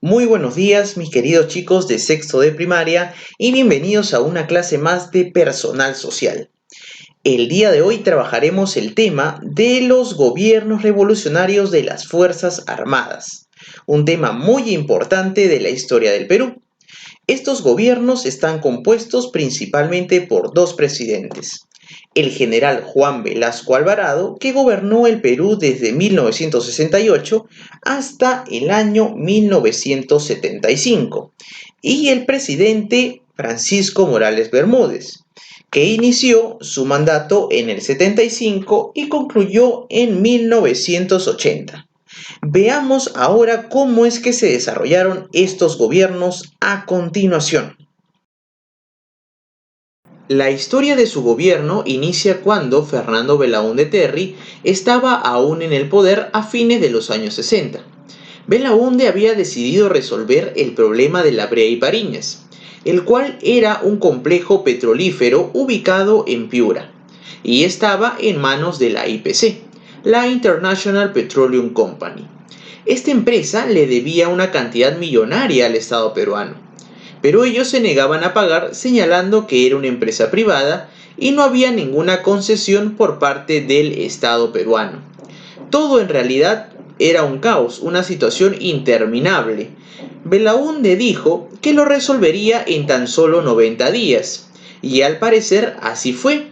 Muy buenos días, mis queridos chicos de sexto de primaria, y bienvenidos a una clase más de personal social. El día de hoy trabajaremos el tema de los gobiernos revolucionarios de las Fuerzas Armadas, un tema muy importante de la historia del Perú. Estos gobiernos están compuestos principalmente por dos presidentes: el general Juan Velasco Alvarado, que gobernó el Perú desde 1968 hasta el año 1975, y el presidente Francisco Morales Bermúdez, que inició su mandato en el 75 y concluyó en 1980. Veamos ahora cómo es que se desarrollaron estos gobiernos a continuación. La historia de su gobierno inicia cuando Fernando Belaúnde Terry estaba aún en el poder a fines de los años 60. Belaúnde había decidido resolver el problema de la Brea y Pariñas, el cual era un complejo petrolífero ubicado en Piura, y estaba en manos de la IPC, la International Petroleum Company. Esta empresa le debía una cantidad millonaria al Estado peruano, pero ellos se negaban a pagar, señalando que era una empresa privada y no había ninguna concesión por parte del Estado peruano. Todo en realidad era un caos, una situación interminable. Belaúnde dijo que lo resolvería en tan solo 90 días, y al parecer así fue.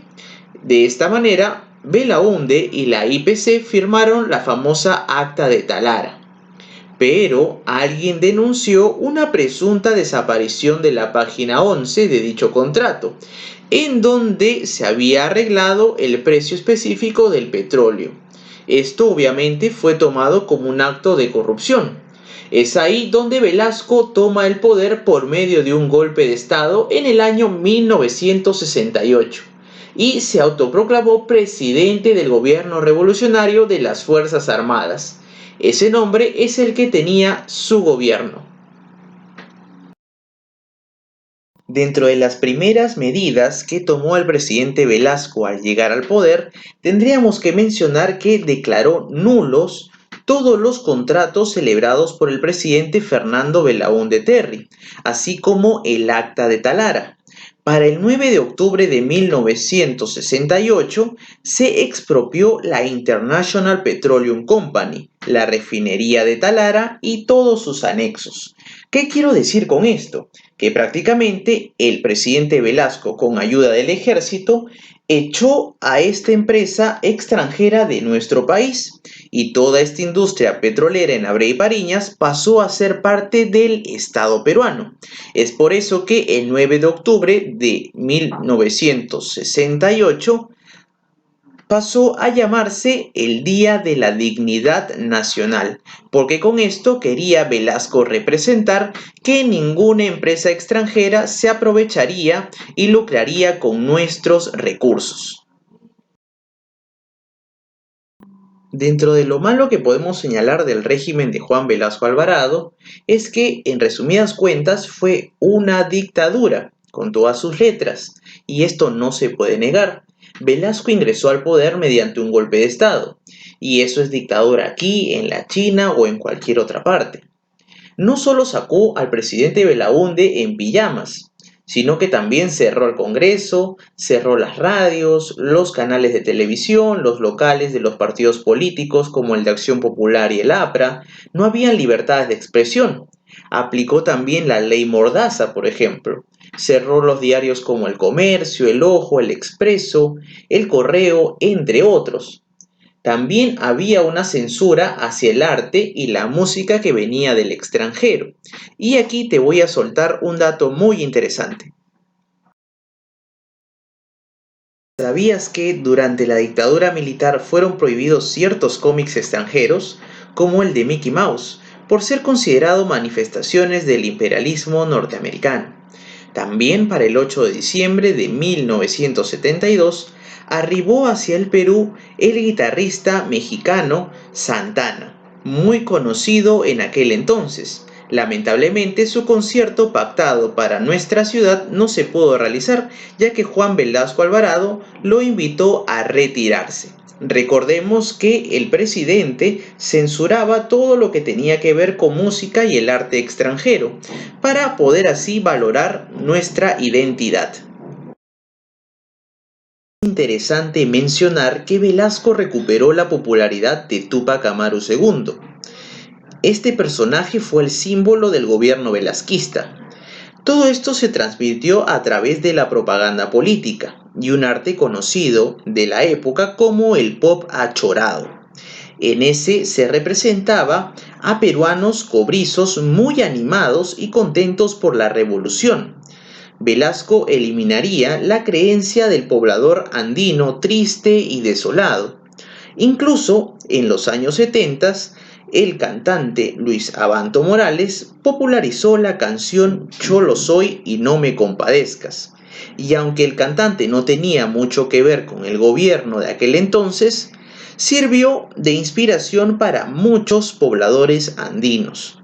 De esta manera, Belaúnde y la IPC firmaron la famosa Acta de Talara. Pero alguien denunció una presunta desaparición de la página 11 de dicho contrato, en donde se había arreglado el precio específico del petróleo. Esto obviamente fue tomado como un acto de corrupción. Es ahí donde Velasco toma el poder por medio de un golpe de Estado en el año 1968 y se autoproclamó presidente del gobierno revolucionario de las Fuerzas Armadas. Ese nombre es el que tenía su gobierno. Dentro de las primeras medidas que tomó el presidente Velasco al llegar al poder, tendríamos que mencionar que declaró nulos todos los contratos celebrados por el presidente Fernando Belaúnde Terry, así como el Acta de Talara. Para el 9 de octubre de 1968 se expropió la International Petroleum Company, la refinería de Talara y todos sus anexos. ¿Qué quiero decir con esto? Que prácticamente el presidente Velasco, con ayuda del ejército, echó a esta empresa extranjera de nuestro país, y toda esta industria petrolera en Abre y Pariñas pasó a ser parte del Estado peruano. Es por eso que el 9 de octubre de 1968 pasó a llamarse el Día de la Dignidad Nacional, porque con esto quería Velasco representar que ninguna empresa extranjera se aprovecharía y lucraría con nuestros recursos. Dentro de lo malo que podemos señalar del régimen de Juan Velasco Alvarado es que, en resumidas cuentas, fue una dictadura con todas sus letras, y esto no se puede negar. Velasco ingresó al poder mediante un golpe de Estado, y eso es dictadura aquí, en la China o en cualquier otra parte. No solo sacó al presidente Belaúnde en pijamas, sino que también cerró el Congreso, cerró las radios, los canales de televisión, los locales de los partidos políticos como el de Acción Popular y el APRA. No había libertades de expresión. Aplicó también la ley Mordaza, por ejemplo. Cerró los diarios como El Comercio, El Ojo, El Expreso, El Correo, entre otros. También había una censura hacia el arte y la música que venía del extranjero. Y aquí te voy a soltar un dato muy interesante. ¿Sabías que durante la dictadura militar fueron prohibidos ciertos cómics extranjeros, como el de Mickey Mouse, por ser considerado manifestaciones del imperialismo norteamericano? También para el 8 de diciembre de 1972 arribó hacia el Perú el guitarrista mexicano Santana, muy conocido en aquel entonces. Lamentablemente, su concierto pactado para nuestra ciudad no se pudo realizar, ya que Juan Velasco Alvarado lo invitó a retirarse. Recordemos que el presidente censuraba todo lo que tenía que ver con música y el arte extranjero, para poder así valorar nuestra identidad. Interesante mencionar que Velasco recuperó la popularidad de Túpac Amaru II. Este personaje fue el símbolo del gobierno velasquista. Todo esto se transmitió a través de la propaganda política y un arte conocido de la época como el pop achorado. En ese se representaba a peruanos cobrizos muy animados y contentos por la revolución. Velasco eliminaría la creencia del poblador andino triste y desolado. Incluso en los años 70, el cantante Luis Abanto Morales popularizó la canción Yo lo soy y no me compadezcas. Y aunque el cantante no tenía mucho que ver con el gobierno de aquel entonces, sirvió de inspiración para muchos pobladores andinos.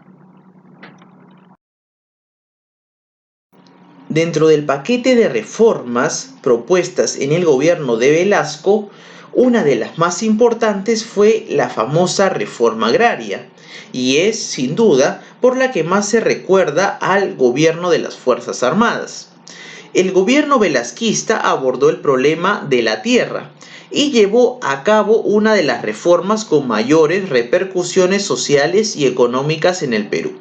Dentro del paquete de reformas propuestas en el gobierno de Velasco, una de las más importantes fue la famosa reforma agraria, y es, sin duda, por la que más se recuerda al gobierno de las Fuerzas Armadas. El gobierno velasquista abordó el problema de la tierra y llevó a cabo una de las reformas con mayores repercusiones sociales y económicas en el Perú.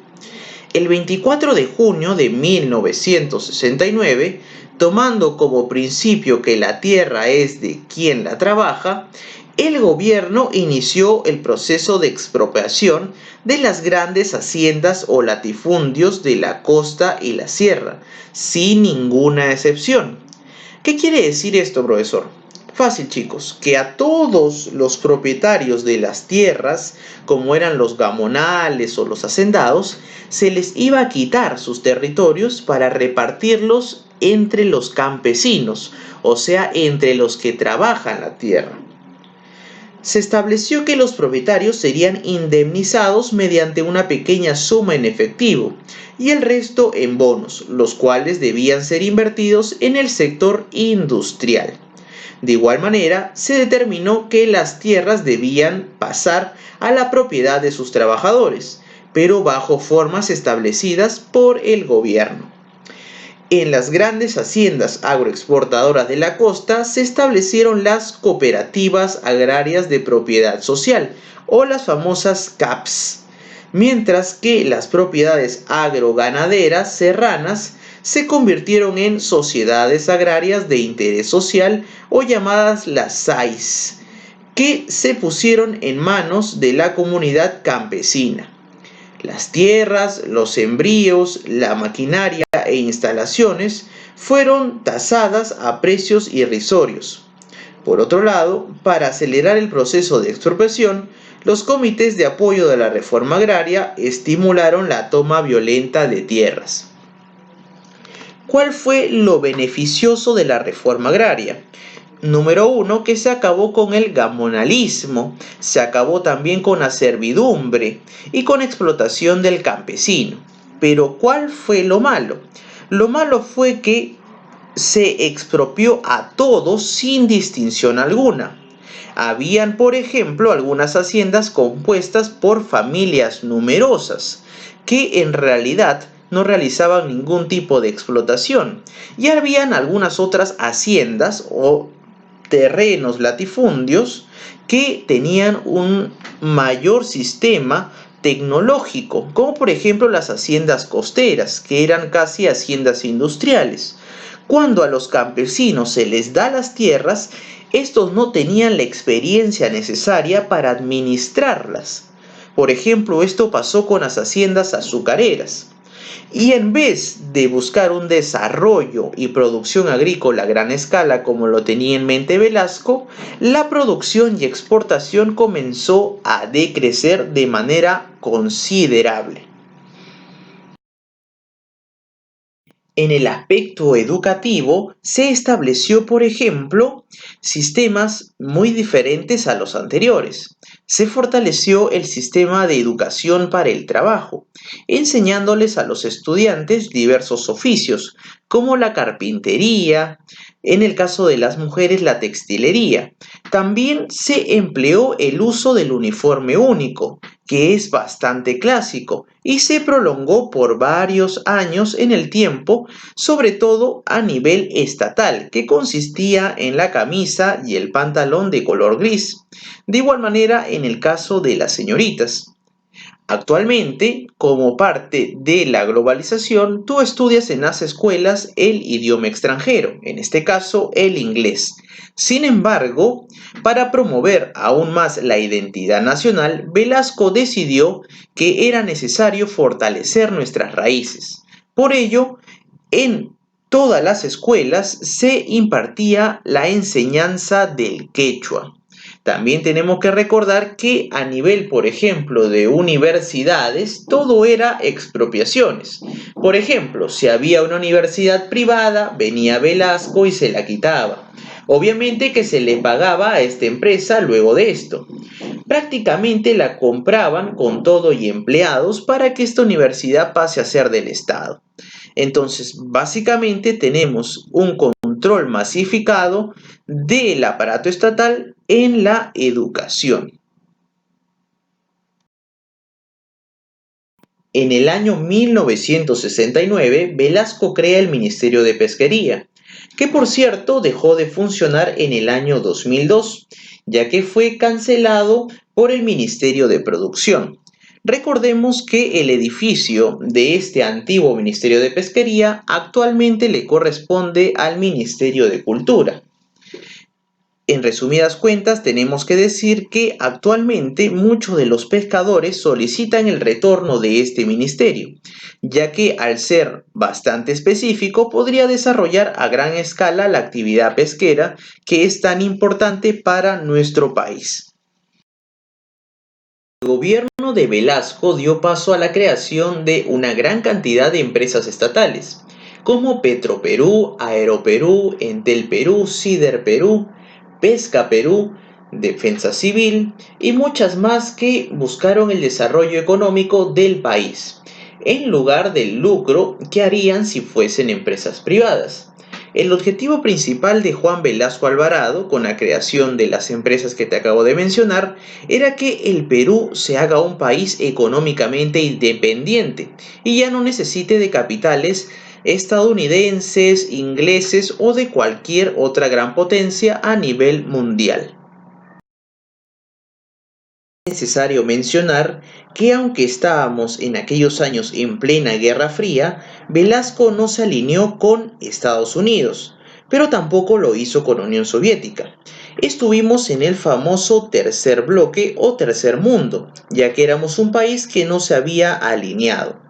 El 24 de junio de 1969, tomando como principio que la tierra es de quien la trabaja, el gobierno inició el proceso de expropiación de las grandes haciendas o latifundios de la costa y la sierra, sin ninguna excepción. ¿Qué quiere decir esto, profesor? Fácil, chicos, que a todos los propietarios de las tierras, como eran los gamonales o los hacendados, se les iba a quitar sus territorios para repartirlos entre los campesinos, o sea, entre los que trabajan la tierra. Se estableció que los propietarios serían indemnizados mediante una pequeña suma en efectivo y el resto en bonos, los cuales debían ser invertidos en el sector industrial. De igual manera, se determinó que las tierras debían pasar a la propiedad de sus trabajadores, pero bajo formas establecidas por el gobierno. En las grandes haciendas agroexportadoras de la costa se establecieron las cooperativas agrarias de propiedad social o las famosas CAPS, mientras que las propiedades agroganaderas serranas se convirtieron en sociedades agrarias de interés social o llamadas las SAIS, que se pusieron en manos de la comunidad campesina. Las tierras, los sembríos, la maquinaria e instalaciones fueron tasadas a precios irrisorios. Por otro lado, para acelerar el proceso de expropiación, los comités de apoyo de la reforma agraria estimularon la toma violenta de tierras. ¿Cuál fue lo beneficioso de la reforma agraria? Número 1, que se acabó con el gamonalismo, se acabó también con la servidumbre y con explotación del campesino. Pero ¿cuál fue lo malo? Lo malo fue que se expropió a todos sin distinción alguna. Habían, por ejemplo, algunas haciendas compuestas por familias numerosas, que en realidad no realizaban ningún tipo de explotación. Y habían algunas otras haciendas o terrenos latifundios que tenían un mayor sistema tecnológico, como por ejemplo las haciendas costeras, que eran casi haciendas industriales. Cuando a los campesinos se les da las tierras, estos no tenían la experiencia necesaria para administrarlas. Por ejemplo, esto pasó con las haciendas azucareras. Y en vez de buscar un desarrollo y producción agrícola a gran escala como lo tenía en mente Velasco, la producción y exportación comenzó a decrecer de manera considerable. En el aspecto educativo se estableció, por ejemplo, sistemas muy diferentes a los anteriores. Se fortaleció el sistema de educación para el trabajo, enseñándoles a los estudiantes diversos oficios, como la carpintería, en el caso de las mujeres la textilería. También se empleó el uso del uniforme único, que es bastante clásico y se prolongó por varios años en el tiempo, sobre todo a nivel estatal, que consistía en la camisa y el pantalón de color gris. De igual manera en el caso de las señoritas. Actualmente, como parte de la globalización, tú estudias en las escuelas el idioma extranjero, en este caso el inglés. Sin embargo, para promover aún más la identidad nacional, Velasco decidió que era necesario fortalecer nuestras raíces. Por ello, en todas las escuelas se impartía la enseñanza del quechua. También tenemos que recordar que a nivel, por ejemplo, de universidades, todo era expropiaciones. Por ejemplo, si había una universidad privada, venía Velasco y se la quitaba. Obviamente que se le pagaba a esta empresa luego de esto. Prácticamente la compraban con todo y empleados para que esta universidad pase a ser del Estado. Entonces, básicamente tenemos un control masificado del aparato estatal en la educación. En el año 1969, Velasco crea el Ministerio de Pesquería, que por cierto dejó de funcionar en el año 2002, ya que fue cancelado por el Ministerio de Producción. Recordemos que el edificio de este antiguo Ministerio de Pesquería actualmente le corresponde al Ministerio de Cultura. En resumidas cuentas, tenemos que decir que actualmente muchos de los pescadores solicitan el retorno de este ministerio, ya que al ser bastante específico podría desarrollar a gran escala la actividad pesquera que es tan importante para nuestro país. El gobierno de Velasco dio paso a la creación de una gran cantidad de empresas estatales, como Petroperú, Aeroperú, Entel Perú, Sider Perú, Pesca Perú, Defensa Civil y muchas más que buscaron el desarrollo económico del país, en lugar del lucro que harían si fuesen empresas privadas. El objetivo principal de Juan Velasco Alvarado, con la creación de las empresas que te acabo de mencionar, era que el Perú se haga un país económicamente independiente y ya no necesite de capitales estadounidenses, ingleses o de cualquier otra gran potencia a nivel mundial. Es necesario mencionar que aunque estábamos en aquellos años en plena Guerra Fría, Velasco no se alineó con Estados Unidos, pero tampoco lo hizo con Unión Soviética. Estuvimos en el famoso tercer bloque o tercer mundo, ya que éramos un país que no se había alineado.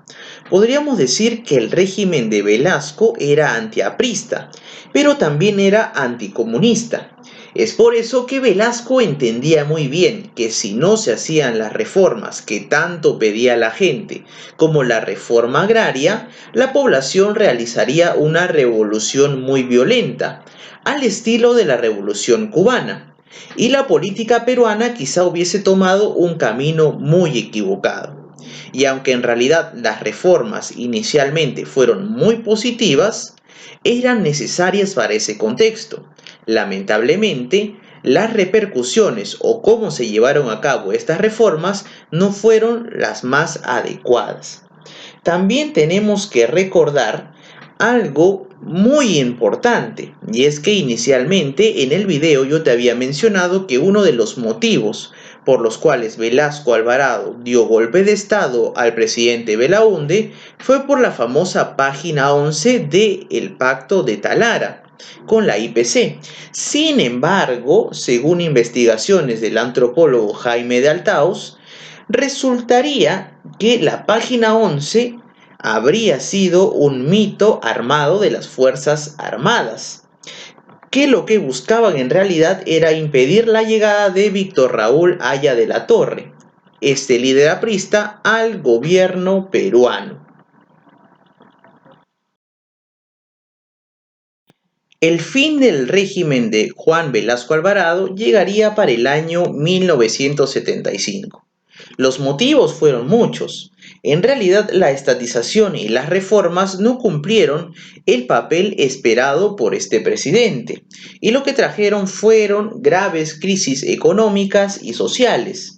Podríamos decir que el régimen de Velasco era antiaprista, pero también era anticomunista. Es por eso que Velasco entendía muy bien que si no se hacían las reformas que tanto pedía la gente, como la reforma agraria, la población realizaría una revolución muy violenta, al estilo de la Revolución cubana, y la política peruana quizá hubiese tomado un camino muy equivocado. Y aunque en realidad las reformas inicialmente fueron muy positivas, eran necesarias para ese contexto. Lamentablemente, las repercusiones o cómo se llevaron a cabo estas reformas no fueron las más adecuadas. También tenemos que recordar algo muy importante, y es que inicialmente en el video yo te había mencionado que uno de los motivos por los cuales Velasco Alvarado dio golpe de estado al presidente Belaúnde fue por la famosa página 11 del Pacto de Talara con la IPC. Sin embargo, según investigaciones del antropólogo Jaime de Altaos, resultaría que la página 11 habría sido un mito armado de las Fuerzas Armadas, que lo que buscaban en realidad era impedir la llegada de Víctor Raúl Haya de la Torre, este líder aprista, al gobierno peruano. El fin del régimen de Juan Velasco Alvarado llegaría para el año 1975. Los motivos fueron muchos. En realidad, la estatización y las reformas no cumplieron el papel esperado por este presidente, y lo que trajeron fueron graves crisis económicas y sociales.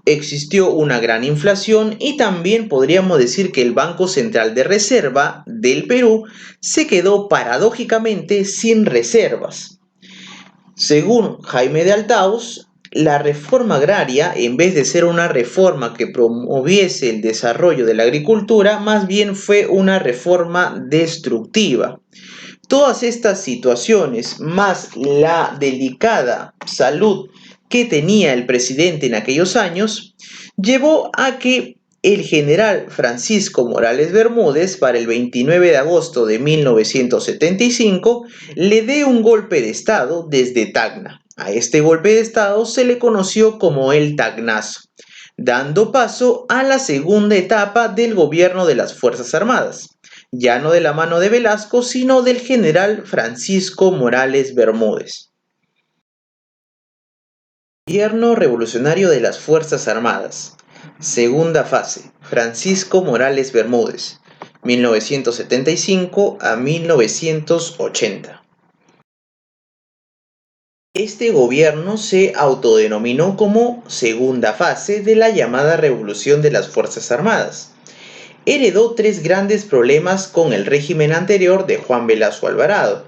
Existió una gran inflación y también podríamos decir que el Banco Central de Reserva del Perú se quedó paradójicamente sin reservas. Según Jaime de Altaus, la reforma agraria, en vez de ser una reforma que promoviese el desarrollo de la agricultura, más bien fue una reforma destructiva. Todas estas situaciones, más la delicada salud que tenía el presidente en aquellos años, llevó a que el general Francisco Morales Bermúdez, para el 29 de agosto de 1975, le dé un golpe de Estado desde Tacna. A este golpe de Estado se le conoció como el Tacnazo, dando paso a la segunda etapa del gobierno de las Fuerzas Armadas, ya no de la mano de Velasco, sino del general Francisco Morales Bermúdez. Gobierno revolucionario de las Fuerzas Armadas. Segunda fase. Francisco Morales Bermúdez, 1975 a 1980. Este gobierno se autodenominó como segunda fase de la llamada Revolución de las Fuerzas Armadas. Heredó tres grandes problemas con el régimen anterior de Juan Velasco Alvarado: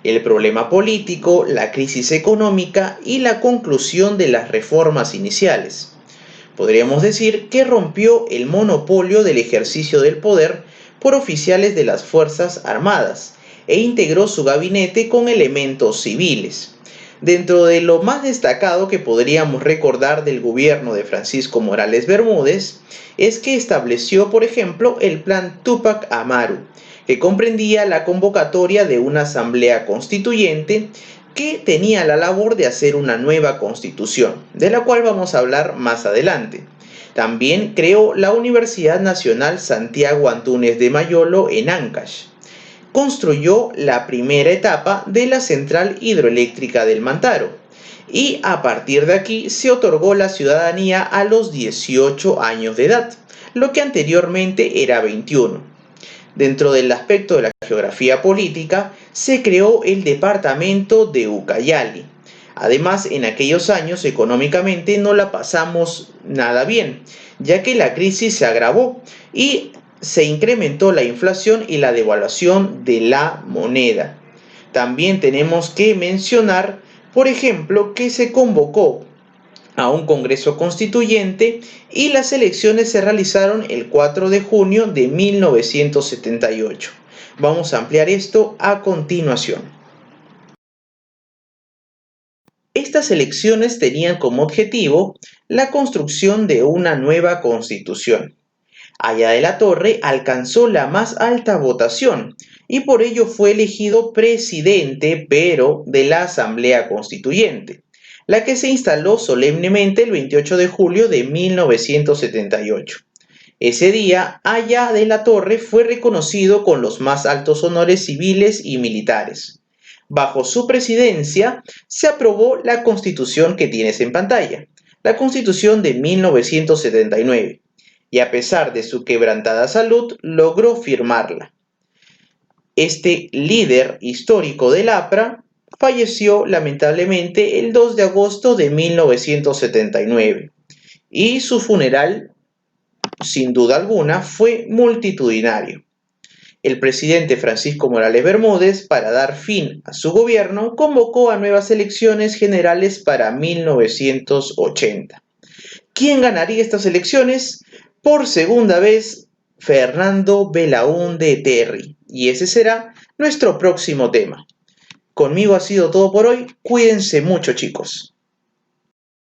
el problema político, la crisis económica y la conclusión de las reformas iniciales. Podríamos decir que rompió el monopolio del ejercicio del poder por oficiales de las Fuerzas Armadas e integró su gabinete con elementos civiles. Dentro de lo más destacado que podríamos recordar del gobierno de Francisco Morales Bermúdez es que estableció, por ejemplo, el Plan Túpac Amaru, que comprendía la convocatoria de una asamblea constituyente que tenía la labor de hacer una nueva constitución, de la cual vamos a hablar más adelante. También creó la Universidad Nacional Santiago Antúnez de Mayolo en Ancash. Construyó la primera etapa de la central hidroeléctrica del Mantaro y a partir de aquí se otorgó la ciudadanía a los 18 años de edad, lo que anteriormente era 21. Dentro del aspecto de la geografía política, se creó el departamento de Ucayali. Además, en aquellos años económicamente no la pasamos nada bien, ya que la crisis se agravó y se incrementó la inflación y la devaluación de la moneda. También tenemos que mencionar, por ejemplo, que se convocó a un Congreso Constituyente y las elecciones se realizaron el 4 de junio de 1978. Vamos a ampliar esto a continuación. Estas elecciones tenían como objetivo la construcción de una nueva constitución. Aya de la Torre alcanzó la más alta votación y por ello fue elegido presidente, pero de la Asamblea Constituyente, la que se instaló solemnemente el 28 de julio de 1978. Ese día, Aya de la Torre fue reconocido con los más altos honores civiles y militares. Bajo su presidencia se aprobó la Constitución que tienes en pantalla, la Constitución de 1979. Y a pesar de su quebrantada salud, logró firmarla. Este líder histórico del APRA falleció lamentablemente el 2 de agosto de 1979 y su funeral, sin duda alguna, fue multitudinario. El presidente Francisco Morales Bermúdez, para dar fin a su gobierno, convocó a nuevas elecciones generales para 1980. ¿Quién ganaría estas elecciones? Por segunda vez, Fernando Belaúnde Terry. Y ese será nuestro próximo tema. Conmigo ha sido todo por hoy. Cuídense mucho, chicos.